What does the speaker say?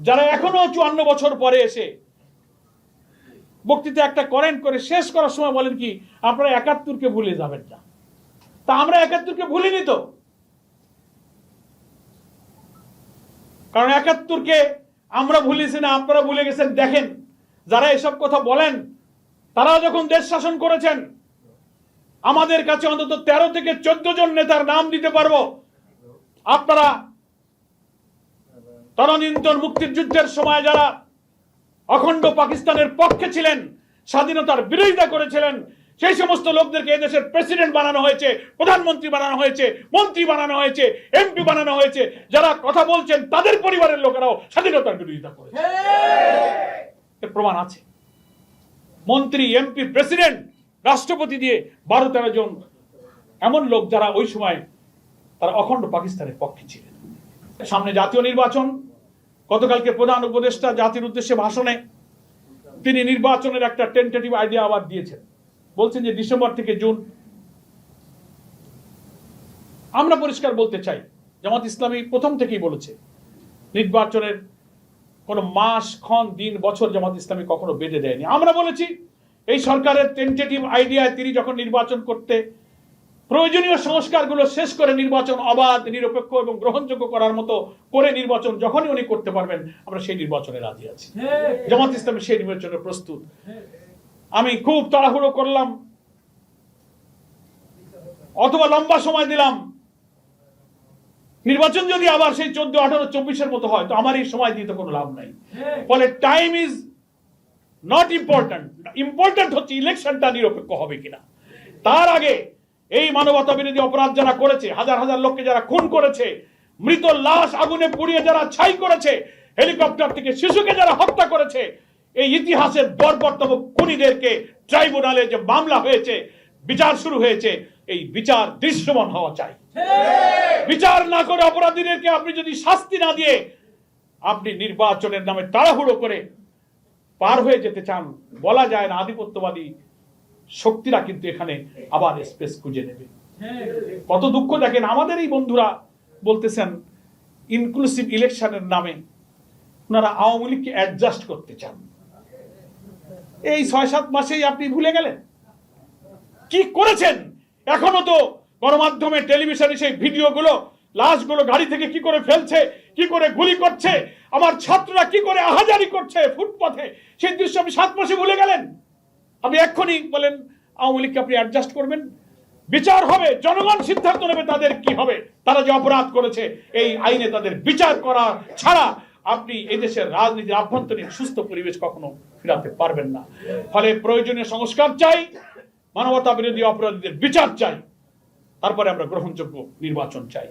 যারা এখনো 54 বছর পরে এসে বক্তৃতা একটা করেন করে শেষ করার সময় বলেন কি আপনারা 71-কে ভুলে যাবেন না। তা আমরা 71-কে ভুলিনি তো, কারণ 71-কে আমরা ভুলিছি না, আপনারা ভুলে গেছেন। দেখেন যারা এসব কথা বলেন তারা যখন দেশ শাসন করেছেন, আমাদের কাছে অন্তত 13 থেকে 14 জন নেতার নাম দিতে পারবো। আপনারা তদানীন্তন মুক্তির যুদ্ধের সময় যারা অখণ্ড পাকিস্তানের পক্ষে ছিলেন, স্বাধীনতার বিরোধিতা করেছিলেন, সেই সমস্ত লোকদেরকে এদেশের প্রেসিডেন্ট বানানো হয়েছে, প্রধানমন্ত্রী বানানো হয়েছে, মন্ত্রী বানানো হয়েছে, এমপি বানানো হয়েছে। যারা কথা বলছেন তাদের পরিবারের লোকেরাও স্বাধীনতার বিরোধিতা করেছে, এর প্রমাণ আছে। মন্ত্রী, এমপি, প্রেসিডেন্ট, রাষ্ট্রপতি দিয়ে 12-13 জন এমন লোক যারা ওই সময় তারা অখণ্ড পাকিস্তানের পক্ষে ছিলেন। সামনে জাতীয় নির্বাচন। গতকালকে প্রধান উপদেষ্টা জাতির উদ্দেশ্যে ভাষণে তিনি নির্বাচনের একটা টেন্টেটিভ আইডিয়া আবার দিয়েছেন। বলছেন যে ডিসেম্বর থেকে জুন। আমরা পরিষ্কার বলতে চাই, জামাত ইসলামী প্রথম থেকেই বলেছে নির্বাচনের কোনো মাস, ক্ষণ, দিন, বছর জামাত ইসলামী কখনো বেঁধে দেয়নি। আমরা বলেছি এই সরকারের টেন্টেটিভ আইডিয়ায় তিনি যখন নির্বাচন করতে প্রয়োজনীয় সংস্কারগুলো শেষ করে নির্বাচন অবাধ, নিরপেক্ষ এবং গ্রহণযোগ্য করার মতো করে নির্বাচন যখনই উনি করতে পারবেন, আমরা সেই নির্বাচনে রাজি আছি। জামাত ইসলামী সেই নির্বাচনে প্রস্তুত। আমি খুব তাড়াহুড়ো করলাম অথবা লম্বা সময় দিলাম, নির্বাচন যদি আবার সেই 14, 18, 24-এর মতো হয় তো আমার এই সময় দিতে কোনো লাভ নাই। ফলে time is not important, important হচ্ছে ইলেকশনটা নিরপেক্ষ হবে কিনা। তার আগে এই মানবতা বিরোধী অপরাধ যারা করেছে, হাজার হাজার লোককে যারা খুন করেছে, মৃত লাশ আগুনে পুড়িয়ে যারা ছাই করেছে, হেলিকপ্টার থেকে শিশুকে যারা হত্যা করেছে, এই ইতিহাসের বর্বরতম খুনিদেরকে ট্রাইব্যুনালে যে মামলা হয়েছে, বিচার শুরু হয়েছে, এই বিচার দৃশ্যমান হওয়া চাই। বিচার না করে অপরাধীদেরকে আপনি যদি শাস্তি না দিয়ে আপনি নির্বাচনের নামে তাড়াহুড়ো করে পার হয়ে যেতে চান, বলা যায় না আধিপত্যবাদী শক্তিরা কিন্তু এখানে আবার স্পেস খুঁজে নেবে। কত দুঃখ দেখেন, আমাদের এই বন্ধুরা বলতেছেন ইনক্লুসিভ ইলেকশনের নামে ওনারা আওয়ামী লীগকে অ্যাডজাস্ট করতে চান। এই 6-7 মাসেই আপনি ভুলে গেলেন কি করেছেন। এখনো তো গণমাধ্যমে, টেলিভিশনে সেই ভিডিওগুলো, লাশগুলো গাড়ি থেকে কি করে ফেলছে, কি করে গুলি করছে, আমার ছাত্ররা কি করে আহাজারি করছে ফুটপাথে, সেই দৃশ্য আপনি 7 মাসে ভুলে গেলেন। আপনি এক্ষুনি বলেন আওয়ামী লীগকে আপনি অ্যাডজাস্ট করবেন। বিচার হবে, জনগণ সিদ্ধান্ত নেবে তাদের কি হবে। তারা যে অপরাধ করেছে এই আইনে তাদের বিচার করা ছাড়া আপনি এই দেশের রাজনীতির আভ্যন্তরীণ সুস্থ পরিবেশ কখনো ফিরাতে পারবেন না। ফলে প্রয়োজনীয় সংস্কার চাই, মানবতা বিরোধী অপরাধীদের বিচার চাই, তারপরে আমরা গ্রহণযোগ্য নির্বাচন চাই।